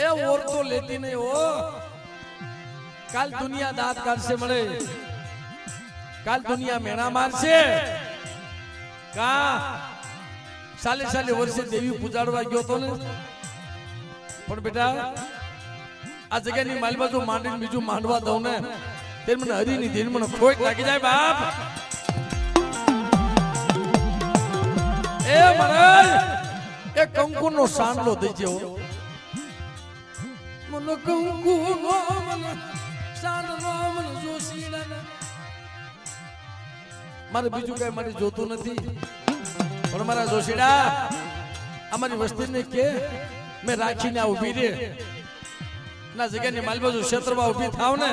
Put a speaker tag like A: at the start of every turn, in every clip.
A: એ ઓર તો લેતી નહીં હો. કાલ દુનિયા દાંત કાઢશે મળે, કાલ દુનિયા મેણા મારશે. કા સાલે સાલે વર્ષે દેવી પૂજાડવા ગયો તો ને, પણ બેટા આ જગ્યાની મારી બાજુ માંડીને બીજું માંડવા દઉં ને તે મને હરીની ધીર મને ખોટ લાગી જાય બાપ. એ મહારાજ એ કંકુ નો સાંડલો દઈ જેવો મને કંકુ નો મને સાંડલો મને જોશીડા મારે બીજું કઈ મારે જોતું નથી. પણ મારા જોશીડા અમારી વસ્તીને કે મેં રાખીને આ ઉભી રે ના જગ્યાની મારી બાજુ ક્ષેત્રમાં ઉભી થાવ ને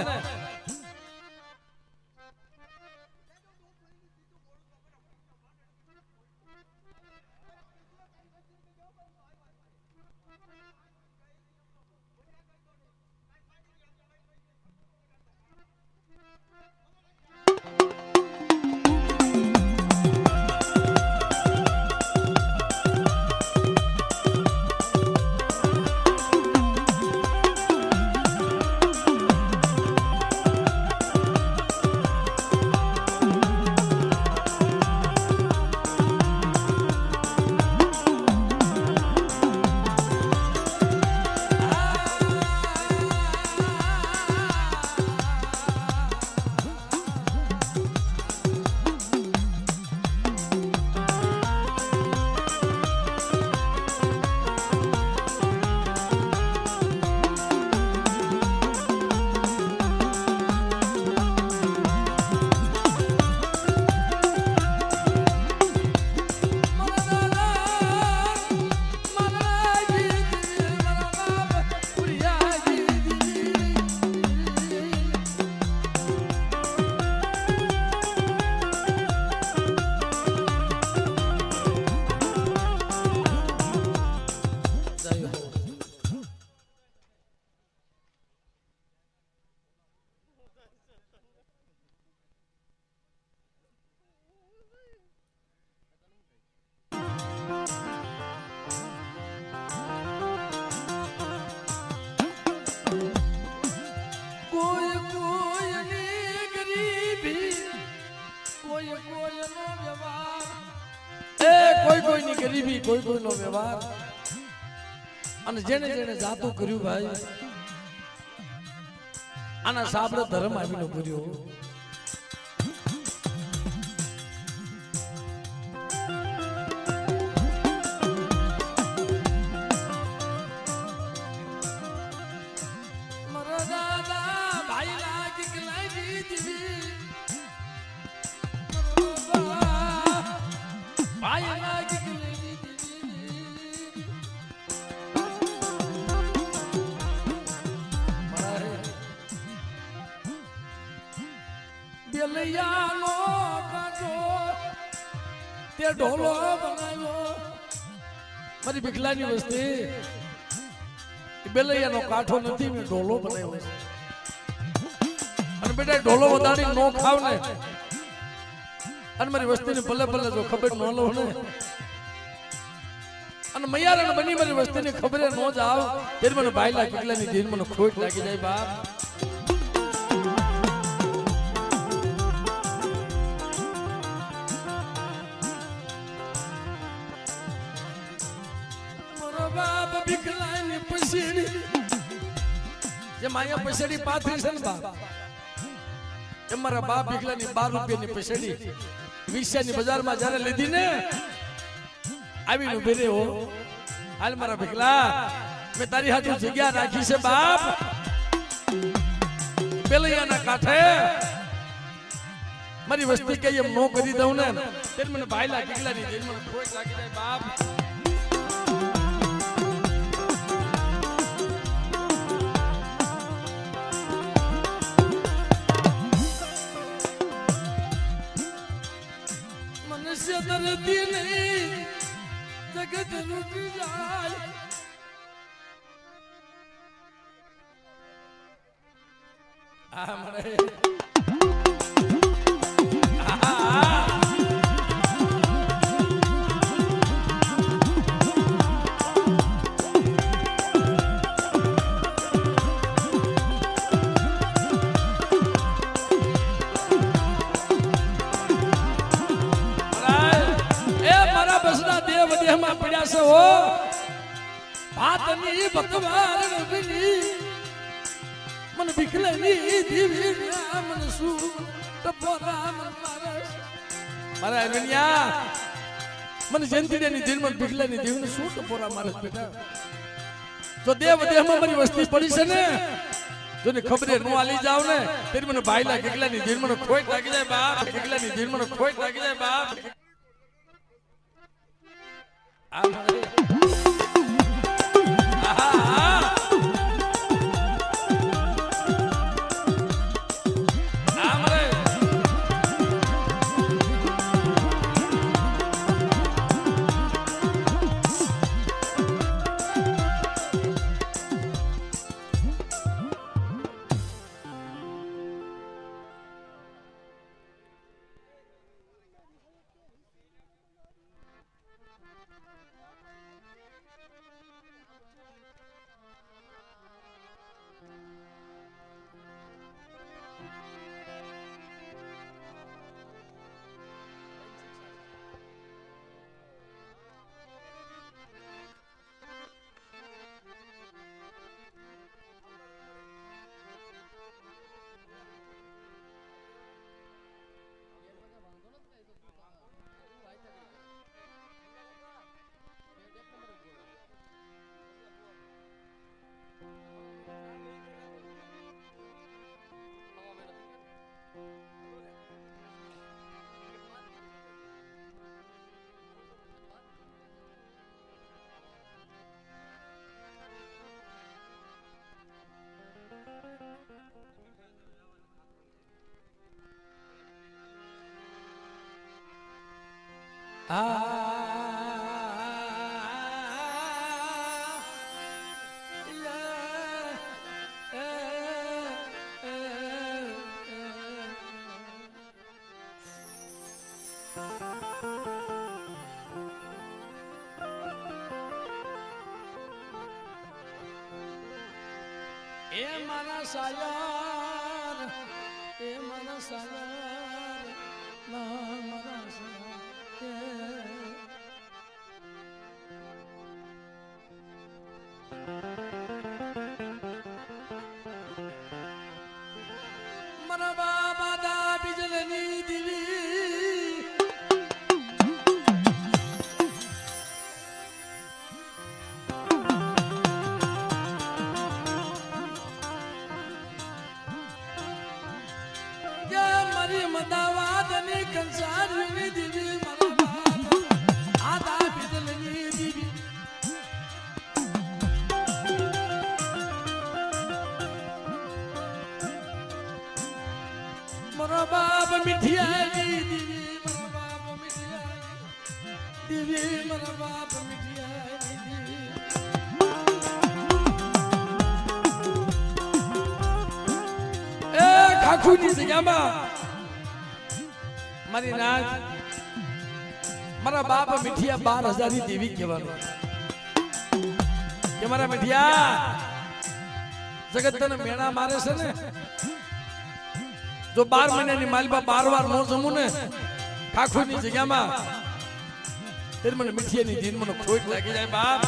A: ગરીબી કોઈ કોઈનો વ્યવહાર અને જેને જેને જાતું કર્યું ભાઈ આના સાબરે ધર્મ આવીનો કર્યો. બેલૈયાનો કાંઠો તે ઢોલો બનાવ્યો મારી બિખલાની વસ્તી. બેલૈયાનો કાંઠો નથી મેં ઢોલો બનાવ્યો છે. અને બેટા ઢોલો વધારી નો ખાવ ને અને મારી વસ્તીને ભલે ભલે જો ખબર ન લો ને અને મૈયારણ બની મારી વસ્તીને ખબર ન જાવ ત્યારે મને ભાઈલા કેટલાની ધીર મને ખોટ લાગી જાય બાપ. માયા પૈસાની પાથરી છે ને બાપ એ મારા બાપ ભીખલાની 12 રૂપિયાની પૈસાની 20 ની બજારમાં જ્યારે લીધી ને આવીને ઉભી રે હો. હાલ મારા ભીખલા મેં તારી હાથે જગ્યા રાખી છે બાપ બેલૈયાના કાંઠે મારી વસ્તી કઈ એમ નો કરી દઉં ને ત્યારે મને ભાઈલા ભીખલાની જેલ મને ખોટ લાગી જાય બાપ. ધરતી નહીં જગત લૂટી જાય આ મને આની ભગવાન રવિની મન ભીખલાની દીવી મન શું ટપોરા મન મારસ મારા અરવિંદિયા મને જયંતીની દિન મન ભીખલાની દીવીને શું ટપોરા મારસ બેટા જો દેવ દેહમાં મારી વસ્તી પડી છે ને જોને ખબરે નો આલી જાવ ને તેરી મને ભાઈલા ગીગલાની દિન મને ખોટ લાગી જાય બાપ ગીગલાની દિન મને ખોટ લાગી જાય બાપ આ એ મારા સાયર ના મારા સાયર મારા બાબા દા બિજલની દીવી મારી મદાવાદની કંસારની દીવી મારા આદા બિજલની દીવી મારા બાપ મીઠિયાની દીવી મારા બાપ મીઠિયાની દીવી મારા બાપ મીઠિયાની દીવી એ ખાખુની જગ્યામાં મારી નાચ મારા બાપ મીઠિયા 12,000 ની દેવી કહેવાનું કે મારા મીઠિયા જગત તને મેણા મારે છે ને જો 12 મહિનાની માલબા 12 વાર નો જમું ને ખાખુની જગ્યામાં તેરી મને મીઠિયાની દિન મને ખોટ લાગી જાય બાપ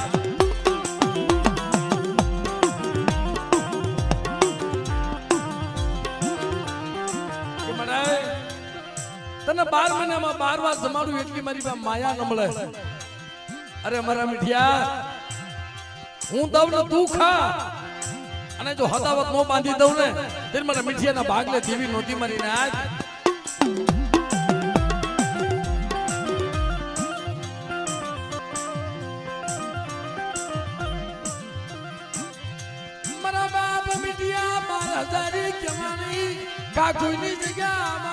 A: તને 12 મહિનામાં 12 વાર જમાડું એટલી મારી પાસે માયા ન મળે અરે મારા મીઠિયા હું દઉં ને તું ખા અને જો હદાવત નો બાંધી દઉં ને તે મારા મીઠિયાના ભાગલે દેવી નહોતી મારી નાચ મારા બાપ મીઠિયા 12,000 કહેવાની કાકુની જગ્યામાં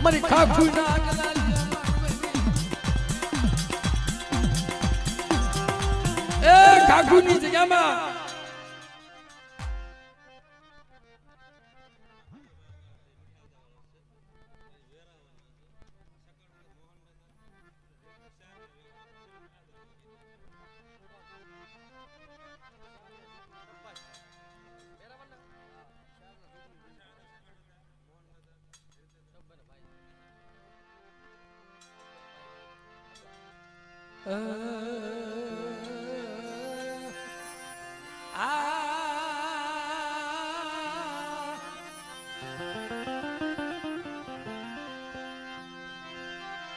A: મારી ખાખુના ઠાકુરની જગ્યામાં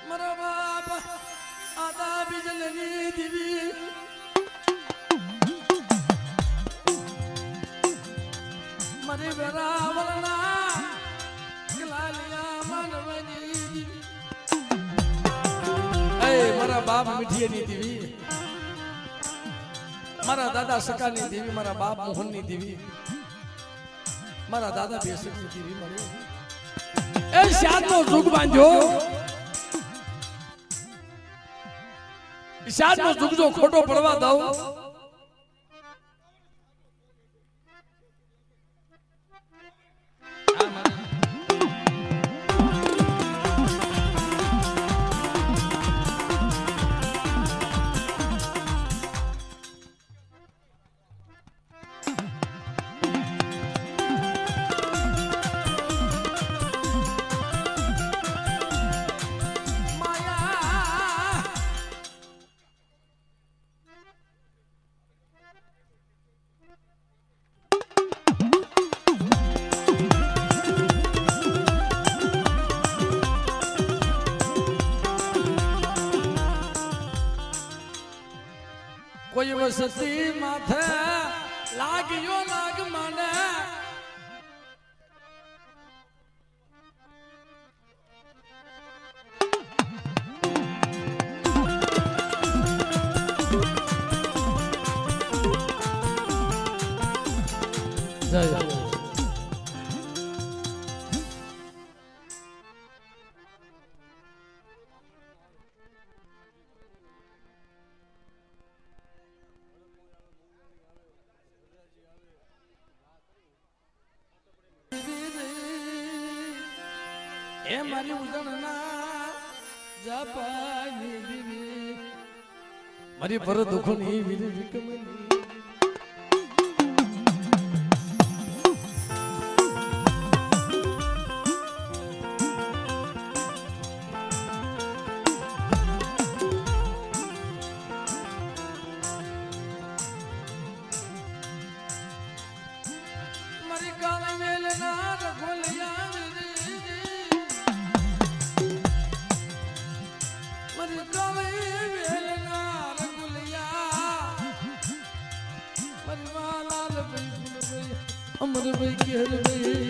A: મારા બાપ આદા બીજલની દીવી મારી વેરાવળના ગલાલિયા માનવની દીવી મારા બાપ મીઠીની દેવી મારા દાદા સકાની દેવી મારા બાપ મોહનની દેવી મારા દાદા બેસકની દેવી મળી એ શાદનો જુગ બાંધ્યો શાદનો જુગ જો ખોટો પડવા દઉં કોઈ વસતી માથે લાગ્યો લાગ મને જય એ મારી ઉજળના જાપાની દીવી મારી પર દુખની વીર વિકમની મારી કાળ વેલના રઘોલિયા अमर भाई केर भाई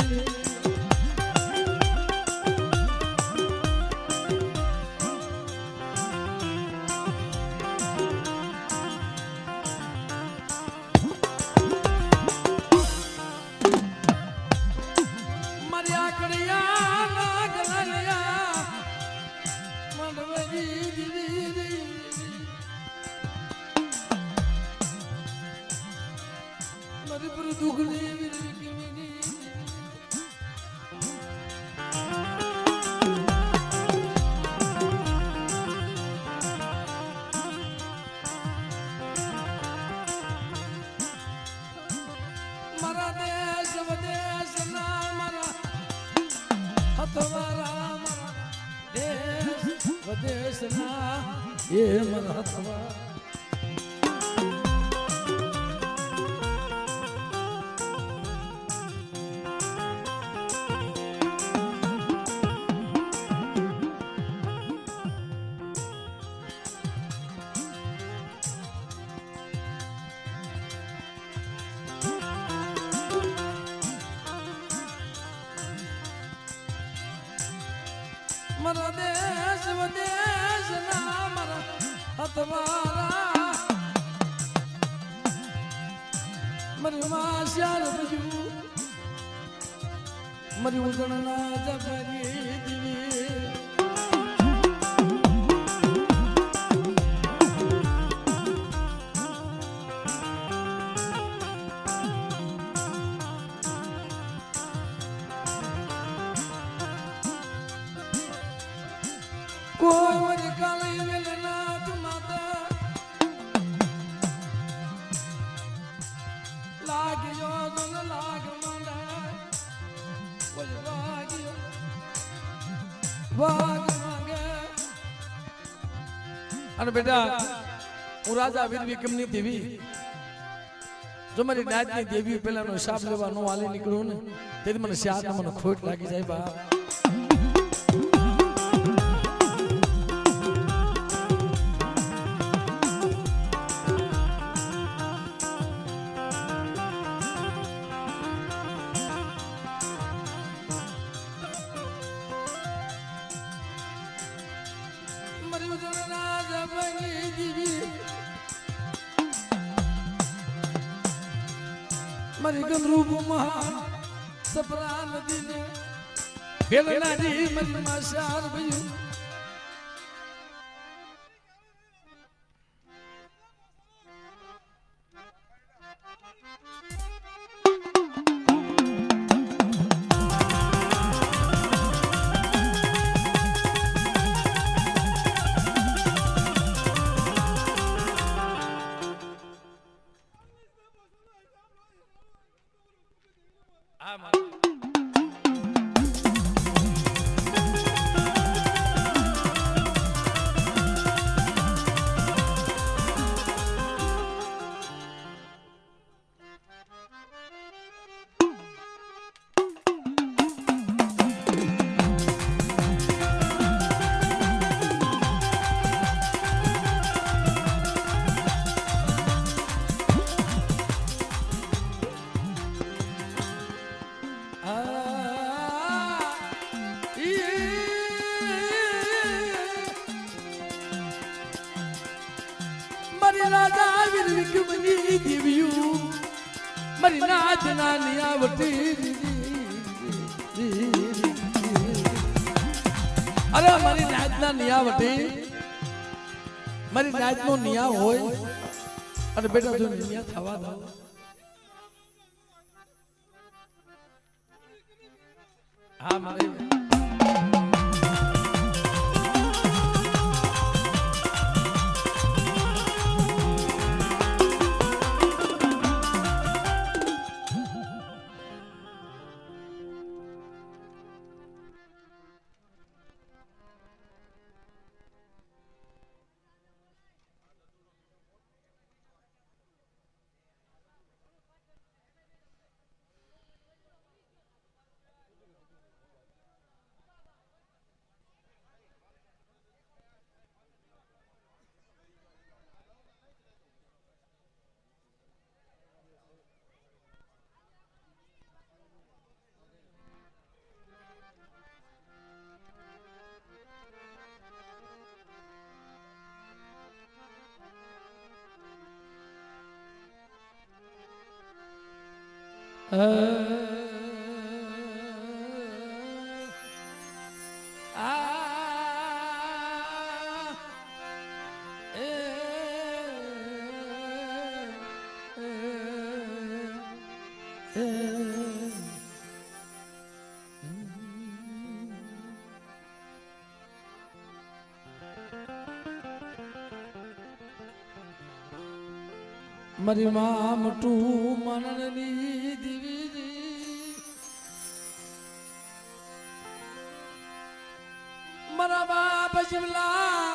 A: मरिया कड़िया ना गलिया मनवरी दीदी मरी पर दुगली દેશના એ મહત્વા મારા દેશ વિદેશ ના મારા હતવારા મારી માં શ્યાર બજુ મારી ઉજળના જબરી દીવી અને બેટા હું રાજા વીર વિક્રમની દેવી જો મારી નાતની દેવી પેલાનો હિસાબ લેવા નો હાલી નીકળું ને તેથી મને શાદ મને ખોટ લાગી જાય બા मरी गंद्रूप महान सपना नदी ने बेलना दी मरी माशार भयू मरी नाच नानियावटी अरे मरी नाच ना नियावटी मरी नाच नो निया होय अरे बेटा जो निया थवा दो हाँ मारे मरी माम टू मननी दिवी मरा बाप शिवला